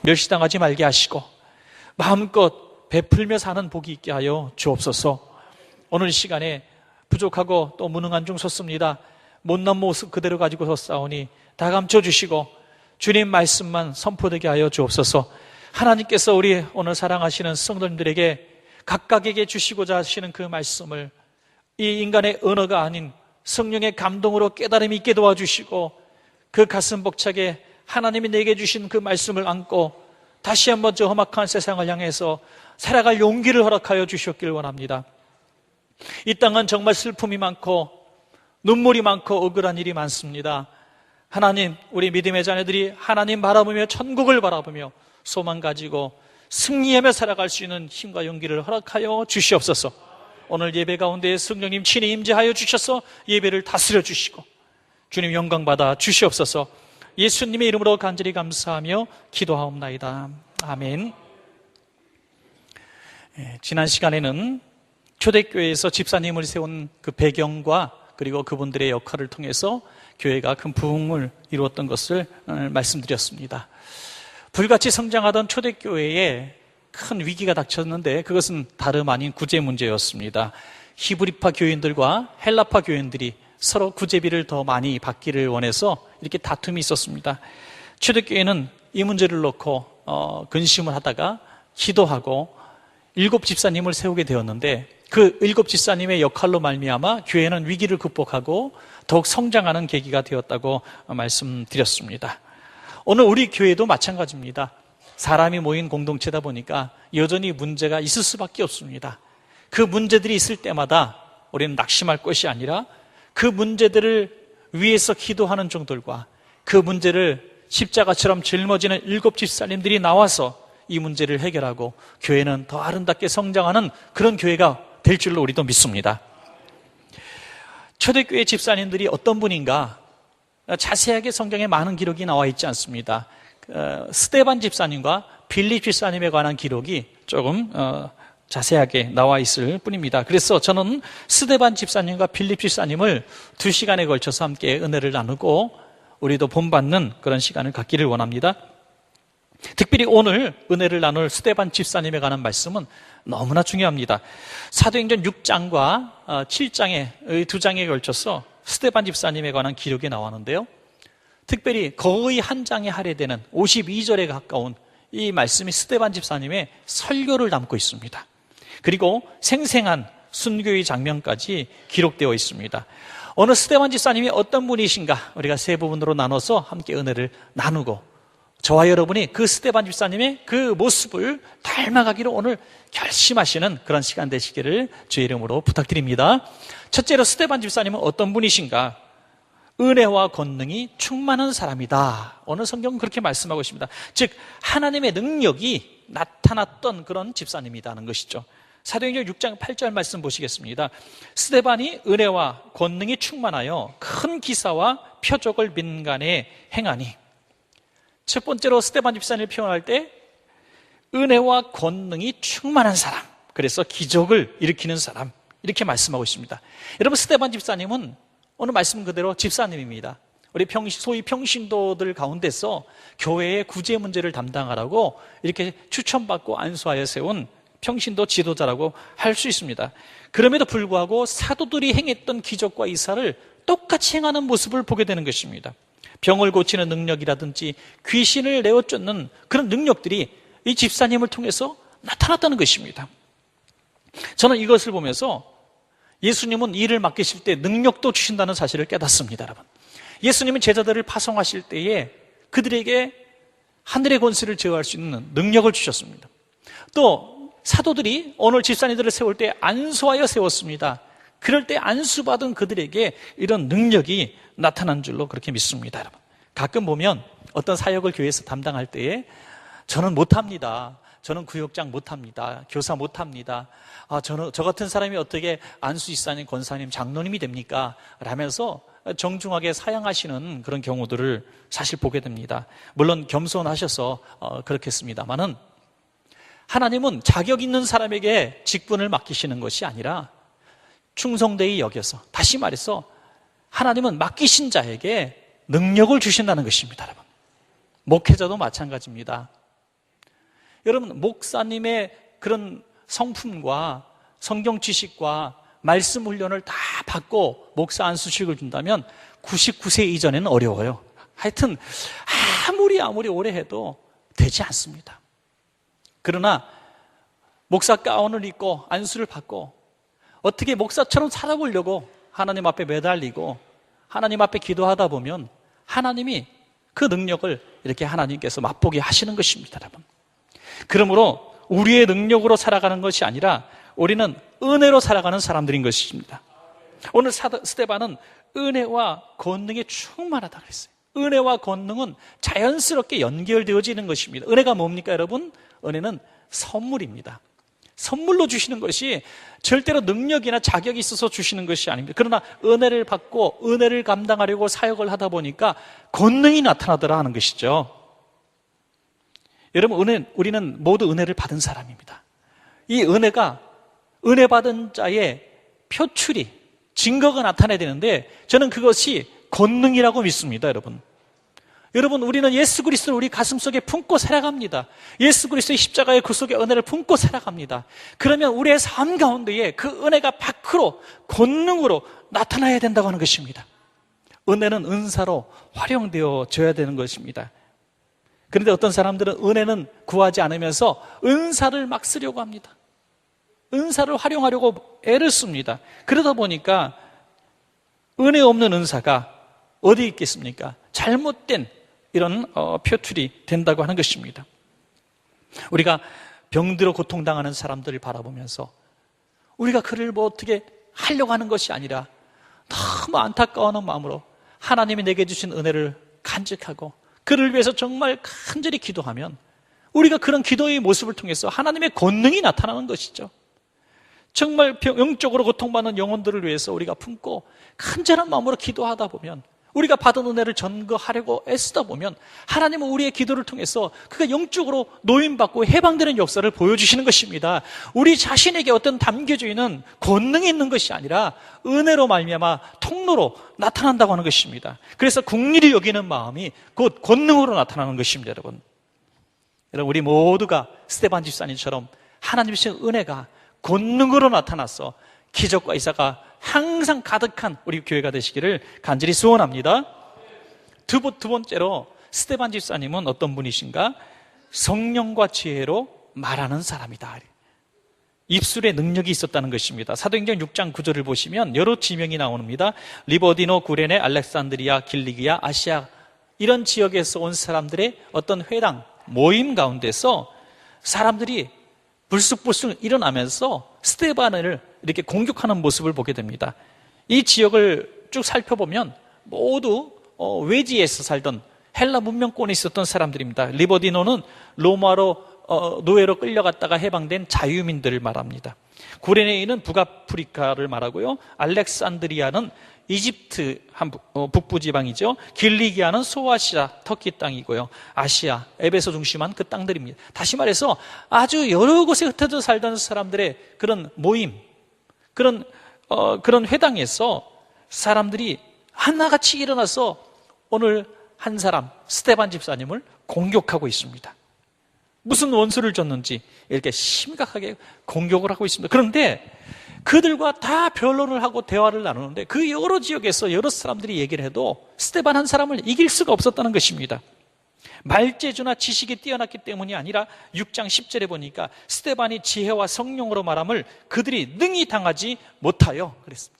멸시당하지 말게 하시고 마음껏 베풀며 사는 복이 있게 하여 주옵소서. 오늘 시간에 부족하고 또 무능한 중 섰습니다. 못난 모습 그대로 가지고 섰사오니 다 감춰주시고 주님 말씀만 선포되게 하여 주옵소서. 하나님께서 우리 오늘 사랑하시는 성도님들에게 각각에게 주시고자 하시는 그 말씀을 이 인간의 언어가 아닌 성령의 감동으로 깨달음이 있게 도와주시고 그 가슴 벅차게 하나님이 내게 주신 그 말씀을 안고 다시 한번 저 험악한 세상을 향해서 살아갈 용기를 허락하여 주셨길 원합니다. 이 땅은 정말 슬픔이 많고 눈물이 많고 억울한 일이 많습니다. 하나님, 우리 믿음의 자녀들이 하나님 바라보며 천국을 바라보며 소망 가지고 승리하며 살아갈 수 있는 힘과 용기를 허락하여 주시옵소서. 오늘 예배 가운데 성령님 친히 임재하여 주셔서 예배를 다스려 주시고 주님 영광 받아 주시옵소서. 예수님의 이름으로 간절히 감사하며 기도하옵나이다. 아멘. 지난 시간에는 초대교회에서 집사님을 세운 그 배경과 그리고 그분들의 역할을 통해서 교회가 큰 부흥을 이루었던 것을 말씀드렸습니다. 불같이 성장하던 초대교회에 큰 위기가 닥쳤는데 그것은 다름 아닌 구제 문제였습니다. 히브리파 교인들과 헬라파 교인들이 서로 구제비를 더 많이 받기를 원해서 이렇게 다툼이 있었습니다. 초대교회는 이 문제를 놓고 근심을 하다가 기도하고 7 집사님을 세우게 되었는데 그 7 집사님의 역할로 말미암아 교회는 위기를 극복하고 더욱 성장하는 계기가 되었다고 말씀드렸습니다. 오늘 우리 교회도 마찬가지입니다. 사람이 모인 공동체다 보니까 여전히 문제가 있을 수밖에 없습니다. 그 문제들이 있을 때마다 우리는 낙심할 것이 아니라 그 문제들을 위해서 기도하는 종들과 그 문제를 십자가처럼 짊어지는 7 집사님들이 나와서 이 문제를 해결하고 교회는 더 아름답게 성장하는 그런 교회가 될 줄로 우리도 믿습니다. 초대교회 집사님들이 어떤 분인가 자세하게 성경에 많은 기록이 나와 있지 않습니다. 스데반 집사님과 빌립 집사님에 관한 기록이 조금 자세하게 나와 있을 뿐입니다. 그래서 저는 스데반 집사님과 빌립 집사님을 2시간에 걸쳐서 함께 은혜를 나누고 우리도 본받는 그런 시간을 갖기를 원합니다. 특별히 오늘 은혜를 나눌 스데반 집사님에 관한 말씀은 너무나 중요합니다. 사도행전 6장과 7장의 2장에 걸쳐서 스데반 집사님에 관한 기록이 나오는데요. 특별히 거의 한 장에 할애되는 52절에 가까운 이 말씀이 스데반 집사님의 설교를 담고 있습니다. 그리고 생생한 순교의 장면까지 기록되어 있습니다. 오늘 스데반 집사님이 어떤 분이신가 우리가 세 부분으로 나눠서 함께 은혜를 나누고 저와 여러분이 그 스데반 집사님의 그 모습을 닮아가기로 오늘 결심하시는 그런 시간 되시기를 주의 이름으로 부탁드립니다. 첫째로 스데반 집사님은 어떤 분이신가? 은혜와 권능이 충만한 사람이다. 오늘 성경은 그렇게 말씀하고 있습니다. 즉 하나님의 능력이 나타났던 그런 집사님이라는 것이죠. 사도행전 6장 8절 말씀 보시겠습니다. 스데반이 은혜와 권능이 충만하여 큰 기사와 표적을 민간에 행하니. 첫 번째로 스데반 집사님을 표현할 때 은혜와 권능이 충만한 사람, 그래서 기적을 일으키는 사람, 이렇게 말씀하고 있습니다. 여러분, 스데반 집사님은 오늘 말씀 그대로 집사님입니다. 우리 소위 평신도들 가운데서 교회의 구제 문제를 담당하라고 이렇게 추천받고 안수하여 세운 평신도 지도자라고 할 수 있습니다. 그럼에도 불구하고 사도들이 행했던 기적과 이사를 똑같이 행하는 모습을 보게 되는 것입니다. 병을 고치는 능력이라든지 귀신을 내어쫓는 그런 능력들이 이 집사님을 통해서 나타났다는 것입니다. 저는 이것을 보면서 예수님은 일을 맡기실 때 능력도 주신다는 사실을 깨닫습니다. 여러분, 예수님은 제자들을 파송하실 때에 그들에게 하늘의 권세를 제어할 수 있는 능력을 주셨습니다. 또 사도들이 오늘 집사님들을 세울 때 안수하여 세웠습니다. 그럴 때 안수받은 그들에게 이런 능력이 나타난 줄로 그렇게 믿습니다. 여러분, 가끔 보면 어떤 사역을 교회에서 담당할 때에 저는 못합니다. 저는 구역장 못합니다. 교사 못합니다. 저 같은 사람이 어떻게 안수 이사님, 권사님, 장로님이 됩니까? 라면서 정중하게 사양하시는 그런 경우들을 사실 보게 됩니다. 물론 겸손하셔서 그렇겠습니다만은 하나님은 자격 있는 사람에게 직분을 맡기시는 것이 아니라 충성되이 여겨서, 다시 말해서 하나님은 맡기신 자에게 능력을 주신다는 것입니다. 여러분, 목회자도 마찬가지입니다. 여러분, 목사님의 그런 성품과 성경 지식과 말씀 훈련을 다 받고 목사 안수식을 준다면 99세 이전에는 어려워요. 하여튼 아무리 오래 해도 되지 않습니다. 그러나 목사 가운을 입고 안수를 받고 어떻게 목사처럼 살아보려고 하나님 앞에 매달리고 하나님 앞에 기도하다 보면 하나님이 그 능력을 이렇게 하나님께서 맛보게 하시는 것입니다, 여러분. 그러므로 우리의 능력으로 살아가는 것이 아니라 우리는 은혜로 살아가는 사람들인 것입니다. 오늘 스데반은 은혜와 권능에 충만하다 그랬어요. 은혜와 권능은 자연스럽게 연결되어지는 것입니다. 은혜가 뭡니까, 여러분? 은혜는 선물입니다. 선물로 주시는 것이 절대로 능력이나 자격이 있어서 주시는 것이 아닙니다. 그러나 은혜를 받고 은혜를 감당하려고 사역을 하다 보니까 권능이 나타나더라 하는 것이죠. 여러분, 우리는 모두 은혜를 받은 사람입니다. 이 은혜가 은혜 받은 자의 표출이, 증거가 나타나야 되는데 저는 그것이 권능이라고 믿습니다, 여러분. 여러분, 우리는 예수 그리스도를 우리 가슴속에 품고 살아갑니다. 예수 그리스도의 십자가의 그 속에 은혜를 품고 살아갑니다. 그러면 우리의 삶 가운데에 그 은혜가 밖으로 권능으로 나타나야 된다고 하는 것입니다. 은혜는 은사로 활용되어져야 되는 것입니다. 그런데 어떤 사람들은 은혜는 구하지 않으면서 은사를 막 쓰려고 합니다. 은사를 활용하려고 애를 씁니다. 그러다 보니까 은혜 없는 은사가 어디 있겠습니까? 잘못된 이런 표출이 된다고 하는 것입니다. 우리가 병들어 고통당하는 사람들을 바라보면서 우리가 그를 뭐 어떻게 하려고 하는 것이 아니라 너무 안타까워하는 마음으로 하나님이 내게 주신 은혜를 간직하고 그를 위해서 정말 간절히 기도하면 우리가 그런 기도의 모습을 통해서 하나님의 권능이 나타나는 것이죠. 정말 영적으로 고통받는 영혼들을 위해서 우리가 품고 간절한 마음으로 기도하다 보면, 우리가 받은 은혜를 전거하려고 애쓰다 보면 하나님은 우리의 기도를 통해서 그가 영적으로 노인받고 해방되는 역사를 보여주시는 것입니다. 우리 자신에게 어떤 담겨져 있는 권능이 있는 것이 아니라 은혜로 말미암아 통로로 나타난다고 하는 것입니다. 그래서 긍휼히 여기는 마음이 곧 권능으로 나타나는 것입니다, 여러분. 여러분, 우리 모두가 스데반 집사님처럼 하나님 주신 은혜가 권능으로 나타나서 기적과 이사가 항상 가득한 우리 교회가 되시기를 간절히 소원합니다. 두 번째로 스데반 집사님은 어떤 분이신가? 성령과 지혜로 말하는 사람이다. 입술에 능력이 있었다는 것입니다. 사도행전 6장 9절을 보시면 여러 지명이 나옵니다. 리버디노, 구레네, 알렉산드리아, 길리기아, 아시아, 이런 지역에서 온 사람들의 어떤 회당, 모임 가운데서 사람들이 불쑥불쑥 일어나면서 스데반을 이렇게 공격하는 모습을 보게 됩니다. 이 지역을 쭉 살펴보면 모두 외지에서 살던 헬라 문명권에 있었던 사람들입니다. 리버디노는 로마로 노예로 끌려갔다가 해방된 자유민들을 말합니다. 구레네이는 북아프리카를 말하고요. 알렉산드리아는 이집트 북부 지방이죠. 길리기아는 소아시아 터키 땅이고요. 아시아 에베소 중심한 그 땅들입니다. 다시 말해서 아주 여러 곳에 흩어져 살던 사람들의 그런 모임, 그런 회당에서 사람들이 하나같이 일어나서 오늘 한 사람 스데반 집사님을 공격하고 있습니다. 무슨 원수를 줬는지 이렇게 심각하게 공격을 하고 있습니다. 그런데 그들과 다 변론을 하고 대화를 나누는데 그 여러 지역에서 여러 사람들이 얘기를 해도 스데반 한 사람을 이길 수가 없었다는 것입니다. 말재주나 지식이 뛰어났기 때문이 아니라 6장 10절에 보니까 스데반이 지혜와 성령으로 말함을 그들이 능히 당하지 못하여 그랬습니다.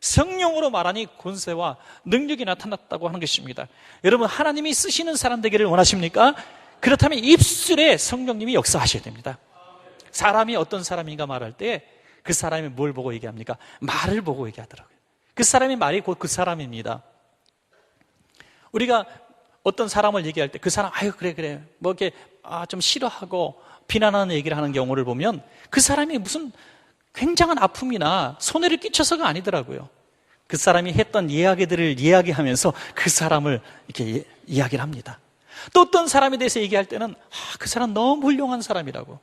성령으로 말하니 권세와 능력이 나타났다고 하는 것입니다. 여러분, 하나님이 쓰시는 사람 되기를 원하십니까? 그렇다면 입술에 성령님이 역사하셔야 됩니다. 사람이 어떤 사람인가 말할 때 그 사람이 뭘 보고 얘기합니까? 말을 보고 얘기하더라고요. 그 사람의 말이 곧 그 사람입니다. 우리가 어떤 사람을 얘기할 때 그 사람 아유 그래 뭐 이렇게 좀 싫어하고 비난하는 얘기를 하는 경우를 보면 그 사람이 무슨 굉장한 아픔이나 손해를 끼쳐서가 아니더라고요. 그 사람이 했던 이야기들을 이야기하면서 그 사람을 이렇게 이야기를 합니다. 또 어떤 사람에 대해서 얘기할 때는 그 사람 너무 훌륭한 사람이라고,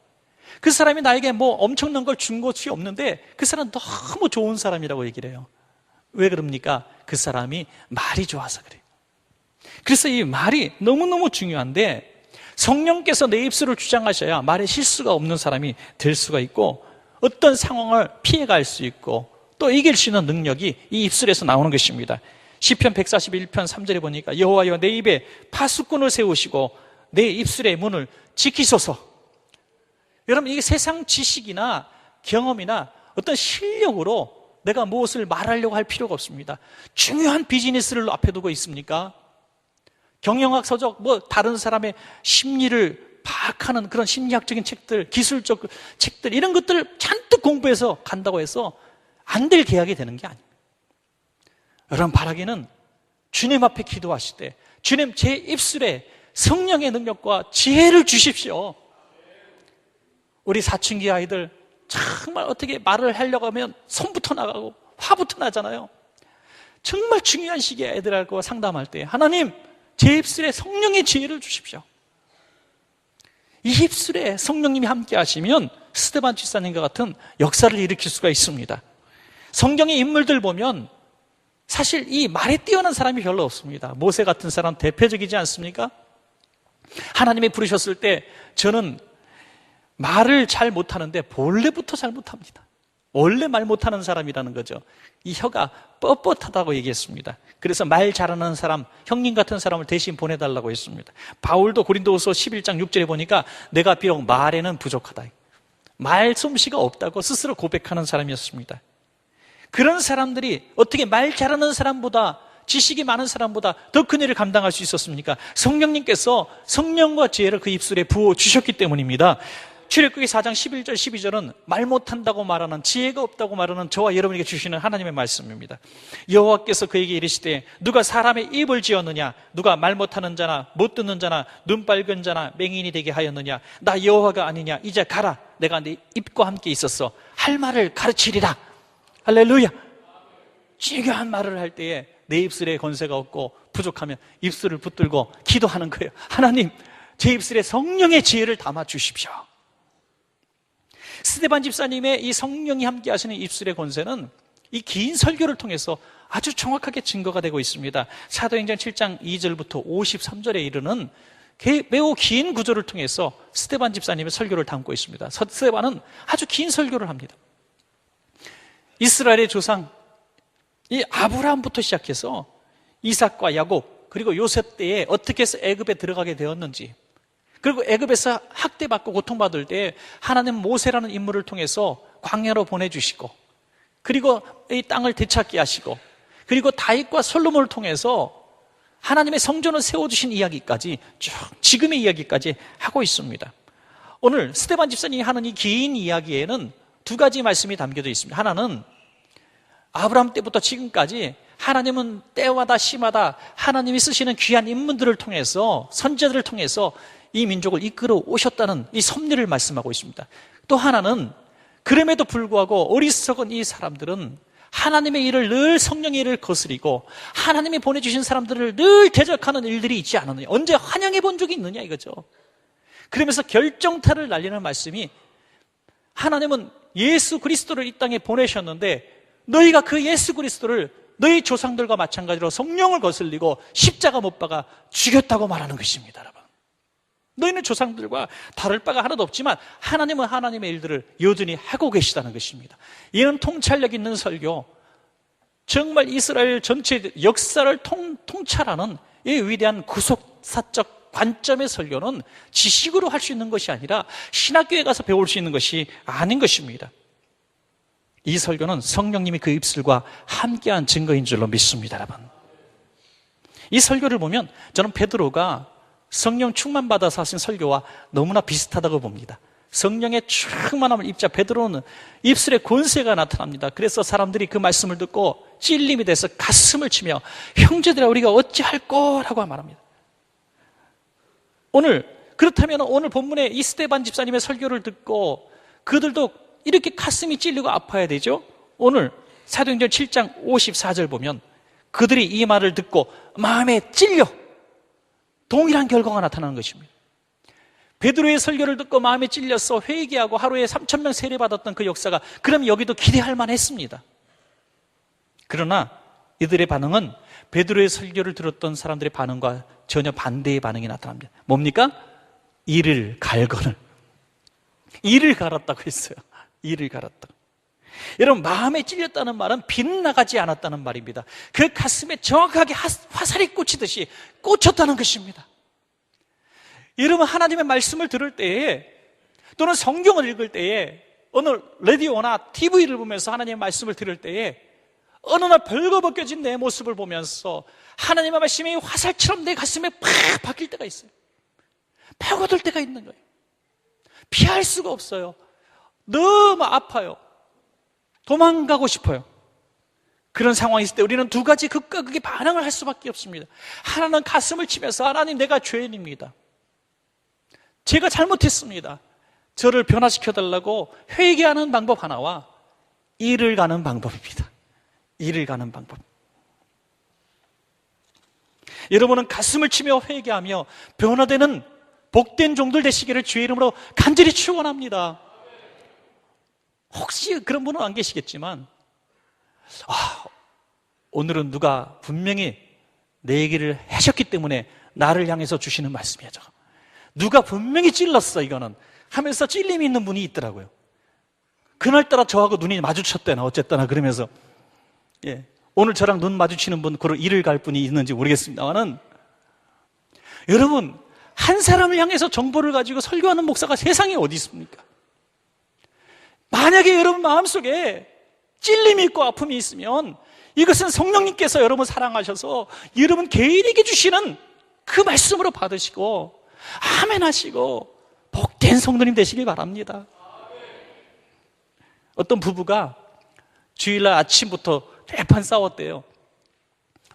그 사람이 나에게 뭐 엄청난 걸 준 것이 없는데 그 사람 너무 좋은 사람이라고 얘기를 해요. 왜 그럽니까? 그 사람이 말이 좋아서 그래요. 그래서 이 말이 너무너무 중요한데 성령께서 내 입술을 주장하셔야 말에 실수가 없는 사람이 될 수가 있고 어떤 상황을 피해갈 수 있고 또 이길 수 있는 능력이 이 입술에서 나오는 것입니다. 시편 141편 3절에 보니까 여호와여 내 입에 파수꾼을 세우시고 내 입술의 문을 지키소서. 여러분, 이게 세상 지식이나 경험이나 어떤 실력으로 내가 무엇을 말하려고 할 필요가 없습니다. 중요한 비즈니스를 앞에 두고 있습니까? 경영학 서적, 다른 사람의 심리를 파악하는 그런 심리학적인 책들, 기술적 책들, 이런 것들을 잔뜩 공부해서 간다고 해서 안 될 계약이 되는 게 아닙니다. 여러분, 바라기는 주님 앞에 기도하실 때 주님, 제 입술에 성령의 능력과 지혜를 주십시오. 우리 사춘기 아이들 정말 어떻게 말을 하려고 하면 손부터 나가고 화부터 나잖아요. 정말 중요한 시기에 애들하고 상담할 때 하나님, 제 입술에 성령의 지혜를 주십시오. 이 입술에 성령님이 함께 하시면 스데반 집사님과 같은 역사를 일으킬 수가 있습니다. 성경의 인물들 보면 사실 이 말에 뛰어난 사람이 별로 없습니다. 모세 같은 사람 대표적이지 않습니까? 하나님이 부르셨을 때 저는 말을 잘 못하는데 본래부터 잘 못합니다. 원래 말 못하는 사람이라는 거죠. 이 혀가 뻣뻣하다고 얘기했습니다. 그래서 말 잘하는 사람, 형님 같은 사람을 대신 보내달라고 했습니다. 바울도 고린도후서 11장 6절에 보니까 내가 비록 말에는 부족하다, 말솜씨가 없다고 스스로 고백하는 사람이었습니다. 그런 사람들이 어떻게 말 잘하는 사람보다, 지식이 많은 사람보다 더 큰 일을 감당할 수 있었습니까? 성령님께서 성령과 지혜를 그 입술에 부어주셨기 때문입니다. 출애굽기 4장 11절 12절은 말 못한다고 말하는, 지혜가 없다고 말하는 저와 여러분에게 주시는 하나님의 말씀입니다. 여호와께서 그에게 이르시되 누가 사람의 입을 지었느냐, 누가 말 못하는 자나 못 듣는 자나 눈 빨간 자나 맹인이 되게 하였느냐, 나 여호와가 아니냐, 이제 가라, 내가 네 입과 함께 있었어, 할 말을 가르치리라. 할렐루야. 중요한 말을 할 때에 내 입술에 권세가 없고 부족하면 입술을 붙들고 기도하는 거예요. 하나님, 제 입술에 성령의 지혜를 담아 주십시오. 스데반 집사님의 이 성령이 함께 하시는 입술의 권세는 이 긴 설교를 통해서 아주 정확하게 증거가 되고 있습니다. 사도행전 7장 2절부터 53절에 이르는 매우 긴 구절을 통해서 스데반 집사님의 설교를 담고 있습니다. 스데반은 아주 긴 설교를 합니다. 이스라엘의 조상, 이 아브라함부터 시작해서 이삭과 야곱, 그리고 요셉 때에 어떻게 해서 애굽에 들어가게 되었는지, 그리고 애굽에서 학대받고 고통받을 때 하나님 모세라는 인물을 통해서 광야로 보내주시고, 그리고 이 땅을 되찾게 하시고, 그리고 다윗과 솔로몬을 통해서 하나님의 성전을 세워주신 이야기까지 쭉 지금의 이야기까지 하고 있습니다. 오늘 스데반 집사님이 하는 이 긴 이야기에는 두 가지 말씀이 담겨져 있습니다. 하나는 아브라함 때부터 지금까지 하나님은 때마다 시마다 하나님이 쓰시는 귀한 인물들을 통해서, 선지자들을 통해서 이 민족을 이끌어 오셨다는 이 섭리를 말씀하고 있습니다. 또 하나는 그럼에도 불구하고 어리석은 이 사람들은 하나님의 일을 늘, 성령의 일을 거스리고 하나님이 보내주신 사람들을 늘 대적하는 일들이 있지 않았느냐, 언제 환영해 본 적이 있느냐 이거죠. 그러면서 결정타를 날리는 말씀이, 하나님은 예수 그리스도를 이 땅에 보내셨는데 너희가 그 예수 그리스도를 너희 조상들과 마찬가지로 성령을 거슬리고 십자가 못 박아 죽였다고 말하는 것입니다. 여러분, 너희는 조상들과 다를 바가 하나도 없지만 하나님은 하나님의 일들을 여전히 하고 계시다는 것입니다. 이런 통찰력 있는 설교, 정말 이스라엘 전체 역사를 통찰하는 이 위대한 구속사적 관점의 설교는 지식으로 할 수 있는 것이 아니라 신학교에 가서 배울 수 있는 것이 아닌 것입니다. 이 설교는 성령님이 그 입술과 함께한 증거인 줄로 믿습니다. 여러분, 이 설교를 보면 저는 베드로가 성령 충만받아서 하신 설교와 너무나 비슷하다고 봅니다. 성령의 충만함을 입자 베드로는 입술에 권세가 나타납니다. 그래서 사람들이 그 말씀을 듣고 찔림이 돼서 가슴을 치며 형제들아 우리가 어찌할 거라고 말합니다. 그렇다면 오늘 본문에 이 스데반 집사님의 설교를 듣고 그들도 이렇게 가슴이 찔리고 아파야 되죠. 오늘 사도행전 7장 54절 보면 그들이 이 말을 듣고 마음에 찔려 동일한 결과가 나타나는 것입니다. 베드로의 설교를 듣고 마음에 찔려서 회개하고 하루에 3,000명 세례받았던 그 역사가 그럼 여기도 기대할 만했습니다. 그러나 이들의 반응은 베드로의 설교를 들었던 사람들의 반응과 전혀 반대의 반응이 나타납니다. 뭡니까? 이를 갈거늘. 이를 갈았다고 했어요. 이를 갈았다. 여러분, 마음에 찔렸다는 말은 빗나가지 않았다는 말입니다. 그 가슴에 정확하게 화살이 꽂히듯이 꽂혔다는 것입니다. 여러분, 하나님의 말씀을 들을 때에 또는 성경을 읽을 때에 어느 라디오나 TV를 보면서 하나님의 말씀을 들을 때에 어느 날 벌거벗겨진 내 모습을 보면서 하나님의 말씀이 화살처럼 내 가슴에 팍 박힐 때가 있어요. 파고들 때가 있는 거예요. 피할 수가 없어요. 너무 아파요. 도망가고 싶어요. 그런 상황이 있을 때 우리는 두 가지 극과 극의 반응을 할 수밖에 없습니다. 하나는 가슴을 치면서 하나님, 내가 죄인입니다. 제가 잘못했습니다. 저를 변화시켜달라고 회개하는 방법 하나와 이를 가는 방법입니다. 이를 가는 방법. 여러분은 가슴을 치며 회개하며 변화되는 복된 종들 되시기를 주의 이름으로 간절히 축원합니다. 혹시 그런 분은 안 계시겠지만, 오늘은 누가 분명히 내 얘기를 하셨기 때문에 나를 향해서 주시는 말씀이야. 저거. 누가 분명히 찔렀어 이거는 하면서 찔림이 있는 분이 있더라고요. 그날따라 저하고 눈이 마주쳤대나 어쨌거나 그러면서, 오늘 저랑 눈 마주치는 분, 그런 일을 갈 분이 있는지 모르겠습니다만은, 여러분, 한 사람을 향해서 정보를 가지고 설교하는 목사가 세상에 어디 있습니까? 만약에 여러분 마음속에 찔림이 있고 아픔이 있으면 이것은 성령님께서 여러분 사랑하셔서 여러분 개인에게 주시는 그 말씀으로 받으시고 아멘 하시고 복된 성도님 되시길 바랍니다. 어떤 부부가 주일날 아침부터 대판 싸웠대요.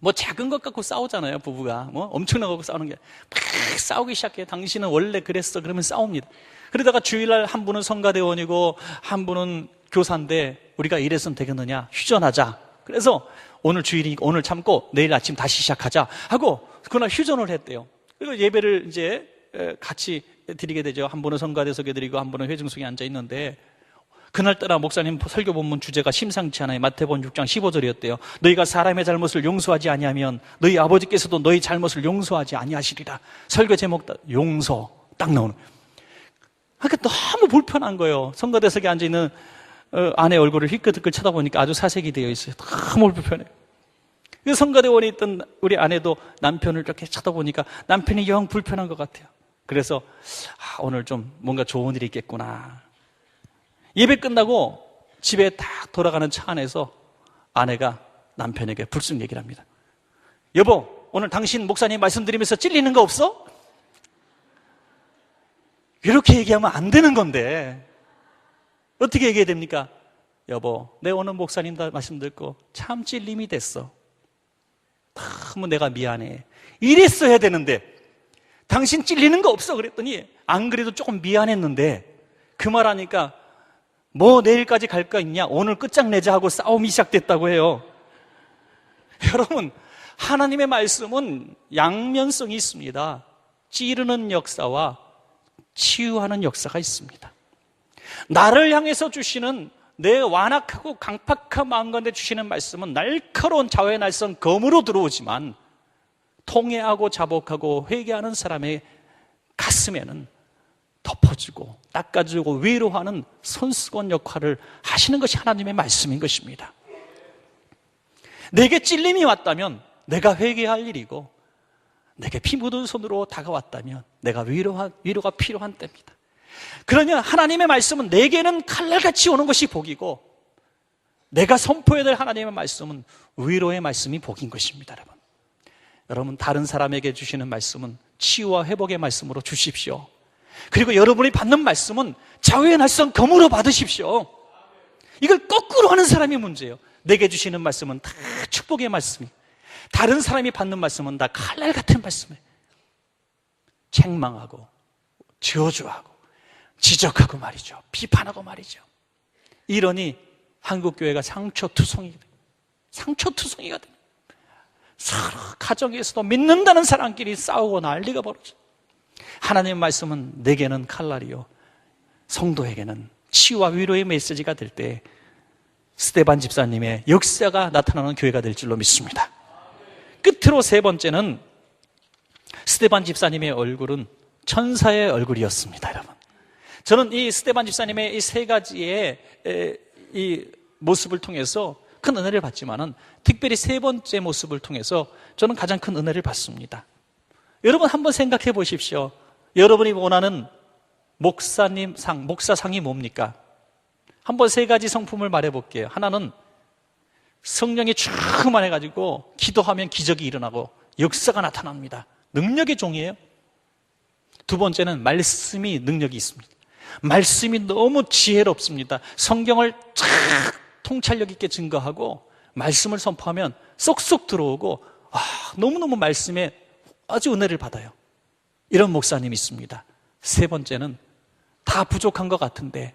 뭐 작은 것 갖고 싸우잖아요, 부부가. 뭐 엄청난 거 갖고 싸우는 게 막 싸우기 시작해요. 당신은 원래 그랬어. 그러면 싸웁니다. 그러다가 주일날 한 분은 성가대원이고 한 분은 교사인데 우리가 이래서는 되겠느냐, 휴전하자. 그래서 오늘 주일이니까 오늘 참고 내일 아침 다시 시작하자 하고 그날 휴전을 했대요. 그리고 예배를 이제 같이 드리게 되죠. 한 분은 성가대 소개 드리고 한 분은 회중석에 앉아 있는데, 그날따라 목사님 설교 본문 주제가 심상치 않아요. 마태복음 6장 15절이었대요. 너희가 사람의 잘못을 용서하지 아니하면 너희 아버지께서도 너희 잘못을 용서하지 아니하시리라. 설교 제목 용서 딱 나오는. 그러니까 너무 불편한 거예요. 성가대석에 앉아있는 아내 얼굴을 힐끗힐끗 쳐다보니까 아주 사색이 되어 있어요. 너무 불편해요. 성가대원에 있던 우리 아내도 남편을 이렇게 쳐다보니까 남편이 영 불편한 것 같아요. 그래서 오늘 좀 뭔가 좋은 일이 있겠구나. 예배 끝나고 집에 딱 돌아가는 차 안에서 아내가 남편에게 불쑥 얘기를 합니다. 여보, 오늘 당신 목사님 말씀드리면서 찔리는 거 없어? 이렇게 얘기하면 안 되는 건데 어떻게 얘기해야 됩니까? 여보, 내 오늘 목사님 말씀 듣고 참 찔림이 됐어. 너무 내가 미안해. 이랬어야 되는데 당신 찔리는 거 없어 그랬더니 안 그래도 조금 미안했는데 그 말하니까 뭐 내일까지 갈 거 있냐, 오늘 끝장내자 하고 싸움이 시작됐다고 해요. 여러분, 하나님의 말씀은 양면성이 있습니다. 찌르는 역사와 치유하는 역사가 있습니다. 나를 향해서 주시는 내 완악하고 강팍한 마음 가운데 주시는 말씀은 날카로운 자외의 날선 검으로 들어오지만 통회하고 자복하고 회개하는 사람의 가슴에는 덮어주고 닦아주고 위로하는 손수건 역할을 하시는 것이 하나님의 말씀인 것입니다. 내게 찔림이 왔다면 내가 회개할 일이고, 내게 피 묻은 손으로 다가왔다면 내가 위로가 필요한 때입니다. 그러냐 하나님의 말씀은 내게는 칼날같이 오는 것이 복이고, 내가 선포해야 될 하나님의 말씀은 위로의 말씀이 복인 것입니다. 여러분, 다른 사람에게 주시는 말씀은 치유와 회복의 말씀으로 주십시오. 그리고 여러분이 받는 말씀은 자유의 날선 검으로 받으십시오. 이걸 거꾸로 하는 사람이 문제예요. 내게 주시는 말씀은 다 축복의 말씀이에요. 다른 사람이 받는 말씀은 다 칼날 같은 말씀이에요. 책망하고 저주하고 지적하고 말이죠. 비판하고 말이죠. 이러니 한국교회가 상처투성이가 돼요. 서로 가정에서도 믿는다는 사람끼리 싸우고 난리가 벌어져. 하나님의 말씀은 내게는 칼날이요 성도에게는 치유와 위로의 메시지가 될 때 스데반 집사님의 역사가 나타나는 교회가 될 줄로 믿습니다. 끝으로 세 번째는 스데반 집사님의 얼굴은 천사의 얼굴이었습니다, 여러분. 저는 이 스데반 집사님의 이 세 가지의 이 모습을 통해서 큰 은혜를 받지만은 특별히 세 번째 모습을 통해서 저는 가장 큰 은혜를 받습니다. 여러분 한번 생각해 보십시오. 여러분이 원하는 목사상이 뭡니까? 한번 세 가지 성품을 말해 볼게요. 하나는 성령이 충만해가지고 기도하면 기적이 일어나고 역사가 나타납니다. 능력의 종이에요. 두 번째는 말씀이 능력이 있습니다. 말씀이 너무 지혜롭습니다. 성경을 쫙 통찰력 있게 증거하고 말씀을 선포하면 쏙쏙 들어오고 너무너무 말씀에 아주 은혜를 받아요. 이런 목사님이 있습니다. 세 번째는 다 부족한 것 같은데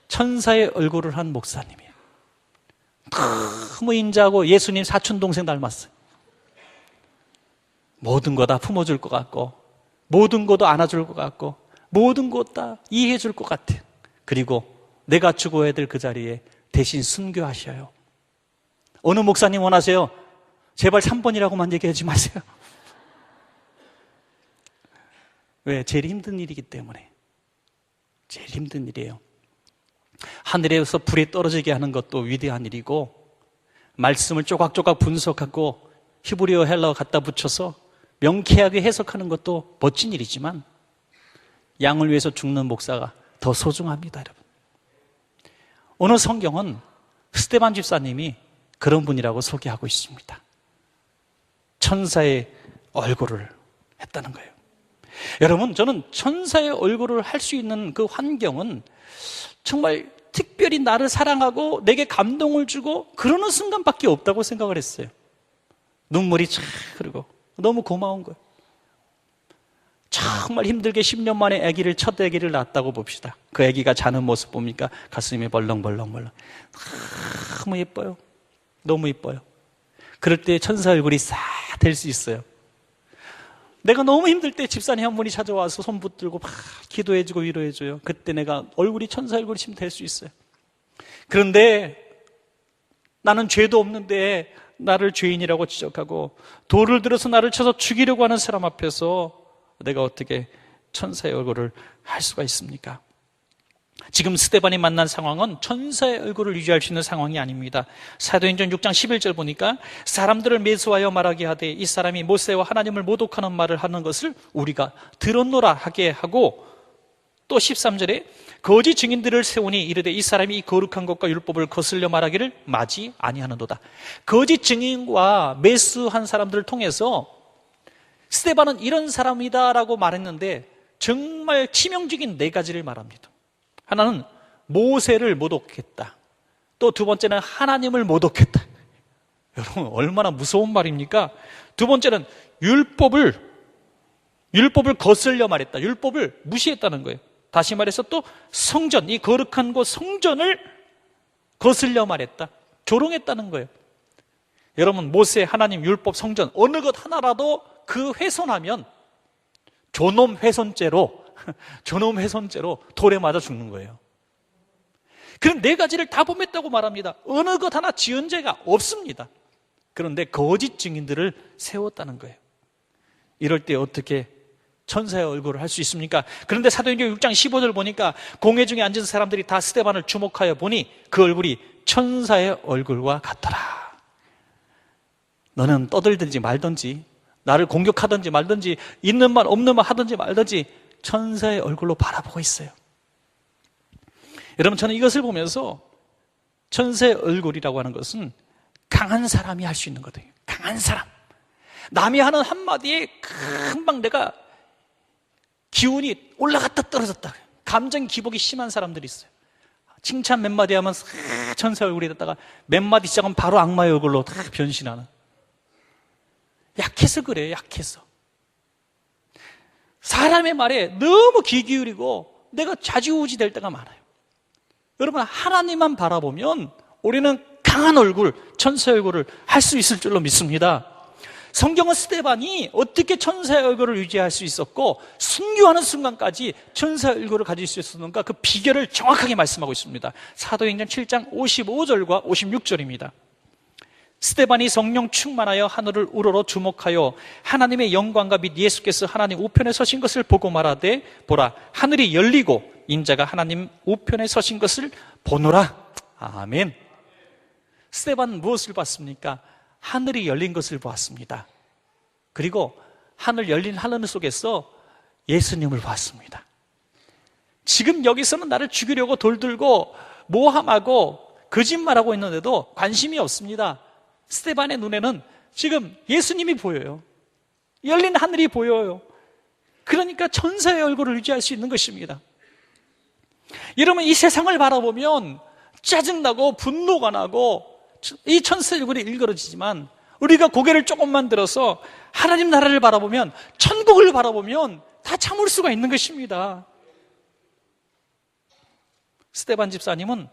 천사의 얼굴을 한 목사님이에요. 너무 인자하고 예수님 사촌동생 닮았어요. 모든 거 다 품어줄 것 같고 모든 것도 안아줄 것 같고 모든 것 다 이해해줄 것 같아요. 그리고 내가 죽어야 될 그 자리에 대신 순교하셔요. 어느 목사님 원하세요? 제발 3번이라고만 얘기하지 마세요. 왜? 제일 힘든 일이기 때문에. 제일 힘든 일이에요. 하늘에서 불이 떨어지게 하는 것도 위대한 일이고 말씀을 조각조각 분석하고 히브리어 헬라어 갖다 붙여서 명쾌하게 해석하는 것도 멋진 일이지만 양을 위해서 죽는 목사가 더 소중합니다, 여러분. 오늘 성경은 스데반 집사님이 그런 분이라고 소개하고 있습니다. 천사의 얼굴을 했다는 거예요. 여러분, 저는 천사의 얼굴을 할 수 있는 그 환경은 정말 특별히 나를 사랑하고 내게 감동을 주고 그러는 순간밖에 없다고 생각을 했어요. 눈물이 쫙 흐르고 너무 고마운 거예요. 정말 힘들게 10년 만에 첫 아기를 낳았다고 봅시다. 그 아기가 자는 모습 보니까 가슴이 벌렁벌렁. 너무 예뻐요. 너무 예뻐요. 그럴 때 천사 얼굴이 싹 될 수 있어요. 내가 너무 힘들 때 집사님 한 분이 찾아와서 손 붙들고 막 기도해주고 위로해줘요. 그때 내가 천사 얼굴이 지금 될 수 있어요. 그런데 나는 죄도 없는데 나를 죄인이라고 지적하고 돌을 들어서 나를 쳐서 죽이려고 하는 사람 앞에서 내가 어떻게 천사의 얼굴을 할 수가 있습니까? 지금 스데반이 만난 상황은 천사의 얼굴을 유지할 수 있는 상황이 아닙니다. 사도행전 6장 11절 보니까 사람들을 매수하여 말하게 하되 이 사람이 모세와 하나님을 모독하는 말을 하는 것을 우리가 들었노라 하게 하고 또 13절에 거짓 증인들을 세우니 이르되 이 사람이 이 거룩한 것과 율법을 거슬려 말하기를 마지 아니하는도다. 거짓 증인과 매수한 사람들을 통해서 스데반은 이런 사람이다라고 말했는데 정말 치명적인 네 가지를 말합니다. 하나는 모세를 모독했다. 또 두 번째는 하나님을 모독했다. 여러분 얼마나 무서운 말입니까? 두 번째는 율법을 거슬려 말했다. 율법을 무시했다는 거예요. 다시 말해서 또 성전, 이 거룩한 곳 성전을 거슬려 말했다. 조롱했다는 거예요. 여러분 모세, 하나님, 율법, 성전 어느 것 하나라도 그 훼손하면 존엄 훼손죄로 돌에 맞아 죽는 거예요. 그럼 네 가지를 다 범했다고 말합니다. 어느 것 하나 지은 죄가 없습니다. 그런데 거짓 증인들을 세웠다는 거예요. 이럴 때 어떻게 천사의 얼굴을 할 수 있습니까? 그런데 사도행전 6장 15절 보니까 공회 중에 앉은 사람들이 다 스데반을 주목하여 보니 그 얼굴이 천사의 얼굴과 같더라. 너는 떠들든지 말든지 나를 공격하든지 말든지 있는 말 없는 말 하든지 말든지 천사의 얼굴로 바라보고 있어요. 여러분 저는 이것을 보면서 천사의 얼굴이라고 하는 것은 강한 사람이 할 수 있는 거거든요. 강한 사람. 남이 하는 한마디에 금방 내가 기운이 올라갔다 떨어졌다. 감정 기복이 심한 사람들이 있어요. 칭찬 몇 마디 하면 천사 얼굴이 됐다가 몇 마디 시작하면 바로 악마의 얼굴로 다 변신하는. 약해서 그래요. 약해서. 사람의 말에 너무 귀 기울이고 내가 좌지우지 될 때가 많아요. 여러분 하나님만 바라보면 우리는 강한 얼굴, 천사의 얼굴을 할 수 있을 줄로 믿습니다. 성경은 스데반이 어떻게 천사의 얼굴을 유지할 수 있었고 순교하는 순간까지 천사의 얼굴을 가질 수 있었는가 그 비결을 정확하게 말씀하고 있습니다. 사도행전 7장 55절과 56절입니다. 스데반이 성령 충만하여 하늘을 우러러 주목하여 하나님의 영광과 및 예수께서 하나님 우편에 서신 것을 보고 말하되 보라 하늘이 열리고 인자가 하나님 우편에 서신 것을 보노라. 아멘. 스데반은 무엇을 봤습니까? 하늘이 열린 것을 보았습니다. 그리고 하늘 열린 하늘 속에서 예수님을 봤습니다. 지금 여기서는 나를 죽이려고 돌들고 모함하고 거짓말하고 있는데도 관심이 없습니다. 스데반의 눈에는 지금 예수님이 보여요. 열린 하늘이 보여요. 그러니까 천사의 얼굴을 유지할 수 있는 것입니다. 여러분, 이 세상을 바라보면 짜증나고 분노가 나고 이 천사의 얼굴이 일그러지지만 우리가 고개를 조금만 들어서 하나님 나라를 바라보면, 천국을 바라보면 다 참을 수가 있는 것입니다. 스데반 집사님은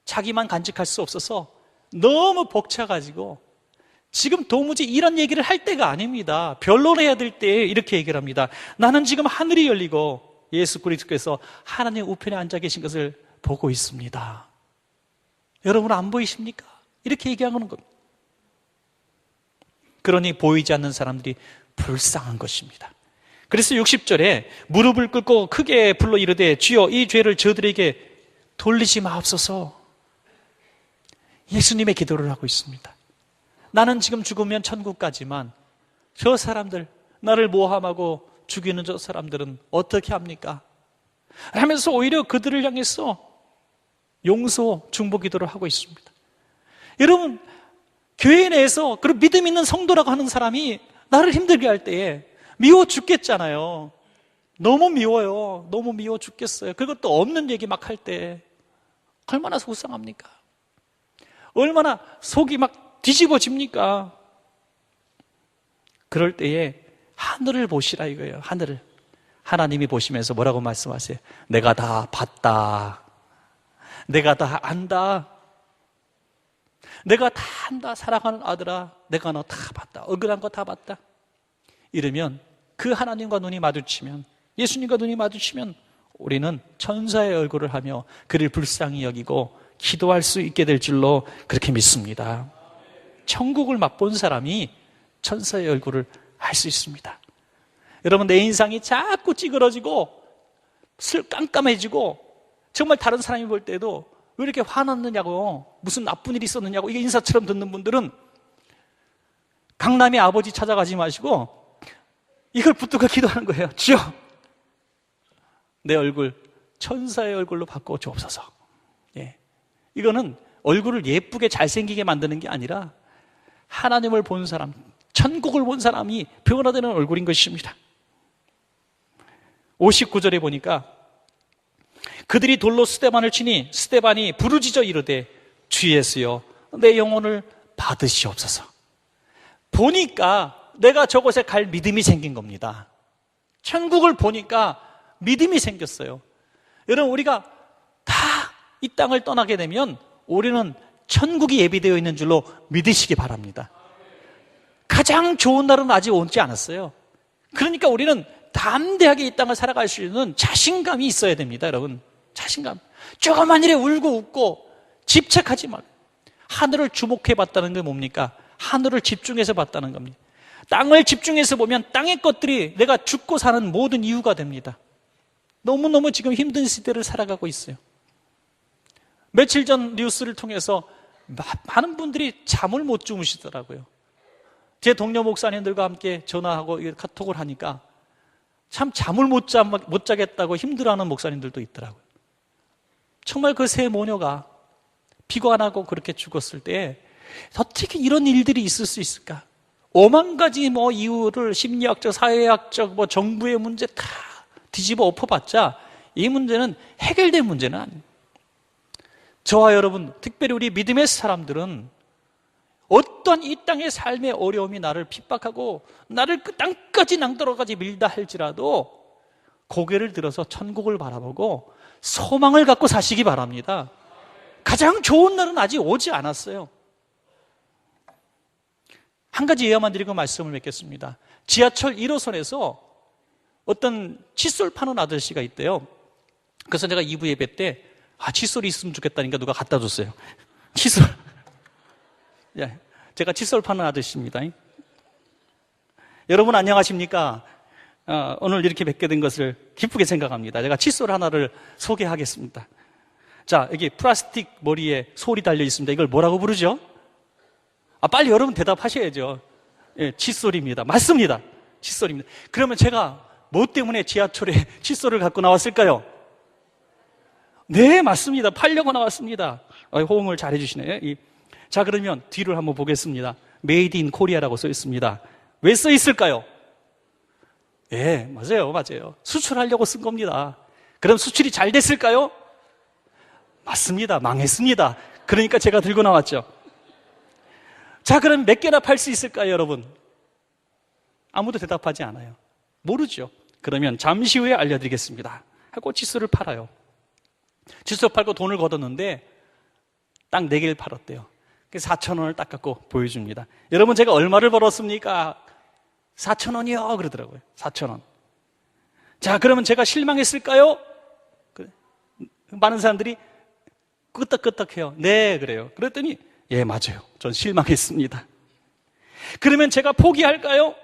자기만 간직할 수 없어서 너무 벅차가지고 지금 도무지 이런 얘기를 할 때가 아닙니다. 변론해야 될 때 이렇게 얘기를 합니다. 나는 지금 하늘이 열리고 예수 그리스도께서 하나님 우편에 앉아 계신 것을 보고 있습니다. 여러분 안 보이십니까? 이렇게 얘기하는 겁니다. 그러니 보이지 않는 사람들이 불쌍한 것입니다. 그래서 60절에 무릎을 꿇고 크게 불러 이르되 주여 이 죄를 저들에게 돌리지 마옵소서. 예수님의 기도를 하고 있습니다. 나는 지금 죽으면 천국 가지만 저 사람들, 나를 모함하고 죽이는 저 사람들은 어떻게 합니까? 하면서 오히려 그들을 향해서 용서, 중보 기도를 하고 있습니다. 여러분, 교회 내에서 그런 믿음 있는 성도라고 하는 사람이 나를 힘들게 할 때에 미워 죽겠잖아요. 너무 미워요. 너무 미워 죽겠어요. 그것도 없는 얘기 막 할 때 얼마나 속상합니까? 얼마나 속이 막 뒤집어집니까? 그럴 때에 하늘을 보시라 이거예요. 하늘을. 하나님이 보시면서 뭐라고 말씀하세요? 내가 다 봤다. 내가 다 안다. 내가 다 안다. 사랑하는 아들아, 내가 너 다 봤다. 억울한 거 다 봤다. 이러면 그 하나님과 눈이 마주치면, 예수님과 눈이 마주치면 우리는 천사의 얼굴을 하며 그를 불쌍히 여기고 기도할 수 있게 될 줄로 그렇게 믿습니다. 천국을 맛본 사람이 천사의 얼굴을 할 수 있습니다. 여러분, 내 인상이 자꾸 찌그러지고 깜깜해지고 정말 다른 사람이 볼 때도 왜 이렇게 화났느냐고, 무슨 나쁜 일이 있었느냐고 이게 인사처럼 듣는 분들은 강남의 아버지 찾아가지 마시고 이걸 붙들고 기도하는 거예요. 주여, 내 얼굴 천사의 얼굴로 바꿔 주옵소서. 예. 이거는 얼굴을 예쁘게 잘생기게 만드는 게 아니라 하나님을 본 사람, 천국을 본 사람이 변화되는 얼굴인 것입니다. 59절에 보니까 그들이 돌로 스데반을 치니 스데반이 부르짖어 이르되 주 예수여 내 영혼을 받으시옵소서. 보니까 내가 저곳에 갈 믿음이 생긴 겁니다. 천국을 보니까 믿음이 생겼어요. 여러분, 우리가 다 이 땅을 떠나게 되면 우리는 천국이 예비되어 있는 줄로 믿으시기 바랍니다. 가장 좋은 날은 아직 오지 않았어요. 그러니까 우리는 담대하게 이 땅을 살아갈 수 있는 자신감이 있어야 됩니다. 여러분, 자신감. 조그만 일에 울고 웃고 집착하지 말고, 하늘을 주목해 봤다는 게 뭡니까? 하늘을 집중해서 봤다는 겁니다. 땅을 집중해서 보면 땅의 것들이 내가 죽고 사는 모든 이유가 됩니다. 너무너무 지금 힘든 시대를 살아가고 있어요. 며칠 전 뉴스를 통해서 많은 분들이 잠을 못 주무시더라고요. 제 동료 목사님들과 함께 전화하고 카톡을 하니까 참 잠을 못 자겠다고 힘들어하는 목사님들도 있더라고요. 정말 그 세 모녀가 비관하고 그렇게 죽었을 때 어떻게 이런 일들이 있을 수 있을까? 5만 가지 이유를 심리학적, 사회학적, 정부의 문제 다 뒤집어 엎어봤자 이 문제는 해결된 문제는 아닙니다. 저와 여러분, 특별히 우리 믿음의 사람들은 어떤 이 땅의 삶의 어려움이 나를 핍박하고 나를 그 땅까지 낭떠러까지 밀다 할지라도 고개를 들어서 천국을 바라보고 소망을 갖고 사시기 바랍니다. 가장 좋은 날은 아직 오지 않았어요. 한 가지 예화만 드리고 말씀을 맺겠습니다. 지하철 1호선에서 어떤 칫솔 파는 아저씨가 있대요. 그래서 내가 2부 예배 때 칫솔이 있으면 좋겠다니까 누가 갖다 줬어요. 칫솔. 제가 칫솔 파는 아저씨입니다. 여러분 안녕하십니까? 오늘 이렇게 뵙게 된 것을 기쁘게 생각합니다. 제가 칫솔 하나를 소개하겠습니다. 자, 여기 플라스틱 머리에 솔이 달려 있습니다. 이걸 뭐라고 부르죠? 빨리 여러분 대답하셔야죠. 예, 칫솔입니다. 맞습니다. 칫솔입니다. 그러면 제가 뭐 때문에 지하철에 칫솔을 갖고 나왔을까요? 네, 맞습니다. 팔려고 나왔습니다. 호응을 잘 해주시네요. 자, 그러면 뒤를 한번 보겠습니다. 메이드 인 코리아라고 써 있습니다. 왜 써 있을까요? 예, 맞아요. 수출하려고 쓴 겁니다. 그럼 수출이 잘 됐을까요? 맞습니다. 망했습니다. 그러니까 제가 들고 나왔죠. 자, 그럼 몇 개나 팔 수 있을까요, 여러분? 아무도 대답하지 않아요. 모르죠. 그러면 잠시 후에 알려드리겠습니다. 하고 칫솔을 팔아요. 칫솔 팔고 돈을 걷었는데 딱 4개를 팔았대요. 4,000원을 딱 갖고 보여줍니다. 여러분, 제가 얼마를 벌었습니까? 4,000원이요 그러더라고요. 4,000원. 자, 그러면 제가 실망했을까요? 많은 사람들이 끄떡끄떡해요. 네, 그래요. 그랬더니 예, 맞아요. 전 실망했습니다. 그러면 제가 포기할까요?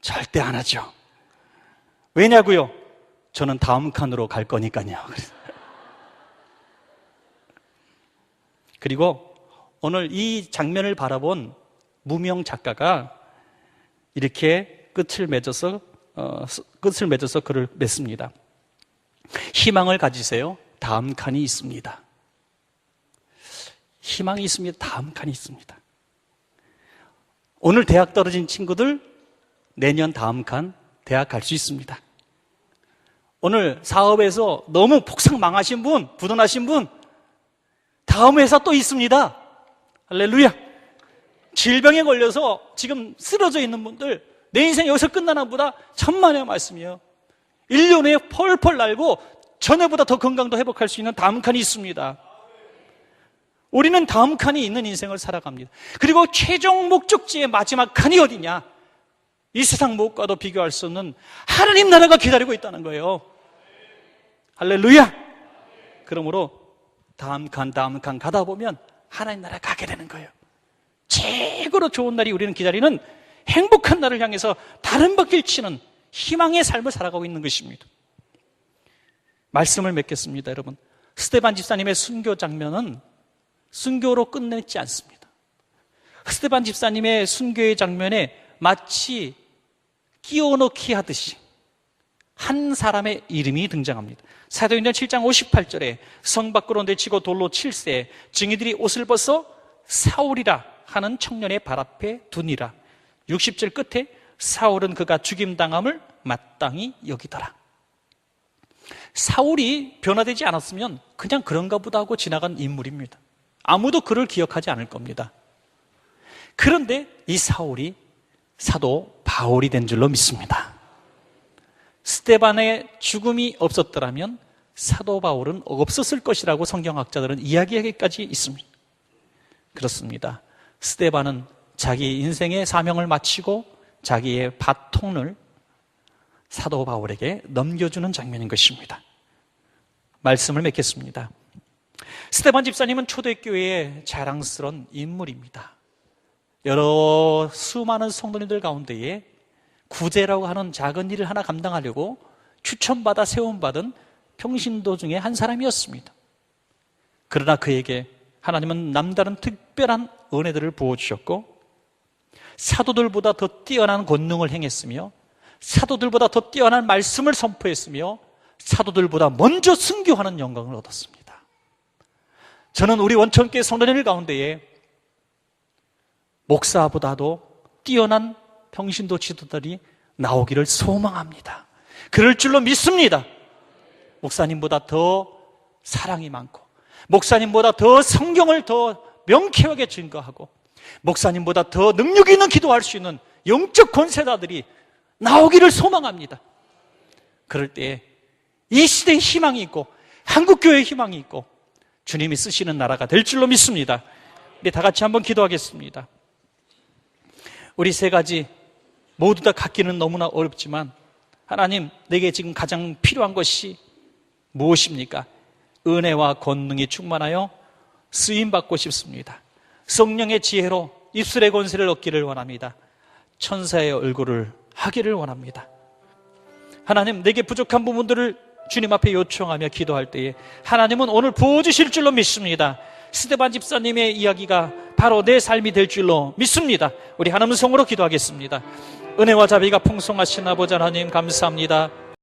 절대 안 하죠. 왜냐고요? 저는 다음 칸으로 갈 거니까요. 그리고 오늘 이 장면을 바라본 무명 작가가 이렇게 끝을 맺어서 글을 맺습니다. 희망을 가지세요. 다음 칸이 있습니다. 희망이 있습니다. 다음 칸이 있습니다. 오늘 대학 떨어진 친구들 내년 다음 칸 대학 갈 수 있습니다. 오늘 사업에서 너무 폭삭 망하신 분, 부도나신 분 다음 회사 또 있습니다. 할렐루야. 질병에 걸려서 지금 쓰러져 있는 분들 내 인생 여기서 끝나나 보다 천만의 말씀이에요. 1년 후에 펄펄 날고 전에보다 더 건강도 회복할 수 있는 다음 칸이 있습니다. 우리는 다음 칸이 있는 인생을 살아갑니다. 그리고 최종 목적지의 마지막 칸이 어디냐? 이 세상 무엇과도 비교할 수 없는 하나님 나라가 기다리고 있다는 거예요. 할렐루야. 그러므로 다음 칸 가다 보면 하나님 나라 가게 되는 거예요. 최고로 좋은 날이 우리는 기다리는 행복한 날을 향해서 다른 바퀴를 치는 희망의 삶을 살아가고 있는 것입니다. 말씀을 맺겠습니다. 여러분, 스데반 집사님의 순교 장면은 순교로 끝내지 않습니다. 스데반 집사님의 순교의 장면에 마치 끼워넣기 하듯이 한 사람의 이름이 등장합니다. 사도행전 7장 58절에 성 밖으로 내치고 돌로 칠세 증인들이 옷을 벗어 사울이라 하는 청년의 발 앞에 두니라. 60절 끝에 사울은 그가 죽임당함을 마땅히 여기더라. 사울이 변화되지 않았으면 그냥 그런가 보다 하고 지나간 인물입니다. 아무도 그를 기억하지 않을 겁니다. 그런데 이 사울이 사도 바울이 된 줄로 믿습니다. 스데반의 죽음이 없었더라면 사도 바울은 없었을 것이라고 성경학자들은 이야기하기까지 있습니다. 그렇습니다. 스데반은 자기 인생의 사명을 마치고 자기의 바통을 사도 바울에게 넘겨주는 장면인 것입니다. 말씀을 맺겠습니다. 스데반 집사님은 초대교회의 자랑스러운 인물입니다. 여러 수많은 성도님들 가운데에 구제라고 하는 작은 일을 하나 감당하려고 추천받아 세움받은 평신도 중에 한 사람이었습니다. 그러나 그에게 하나님은 남다른 특별한 은혜들을 부어주셨고 사도들보다 더 뛰어난 권능을 행했으며 사도들보다 더 뛰어난 말씀을 선포했으며 사도들보다 먼저 순교하는 영광을 얻었습니다. 저는 우리 원천교회 성도님들 가운데에 목사보다도 뛰어난 평신도 지도들이 나오기를 소망합니다. 그럴 줄로 믿습니다. 목사님보다 더 사랑이 많고 목사님보다 더 성경을 더 명쾌하게 증거하고 목사님보다 더 능력 있는 기도할 수 있는 영적 권세자들이 나오기를 소망합니다. 그럴 때 이 시대에 희망이 있고 한국교회에 희망이 있고 주님이 쓰시는 나라가 될 줄로 믿습니다. 우리 다 같이 한번 기도하겠습니다. 우리 세 가지 모두 다 갖기는 너무나 어렵지만 하나님, 내게 지금 가장 필요한 것이 무엇입니까? 은혜와 권능이 충만하여 쓰임받고 싶습니다. 성령의 지혜로 입술의 권세를 얻기를 원합니다. 천사의 얼굴을 하기를 원합니다. 하나님, 내게 부족한 부분들을 주님 앞에 요청하며 기도할 때에 하나님은 오늘 부어주실 줄로 믿습니다. 스데반 집사님의 이야기가 바로 내 삶이 될 줄로 믿습니다. 우리 한 음성으로 기도하겠습니다. 은혜와 자비가 풍성하신 아버지 하나님, 감사합니다.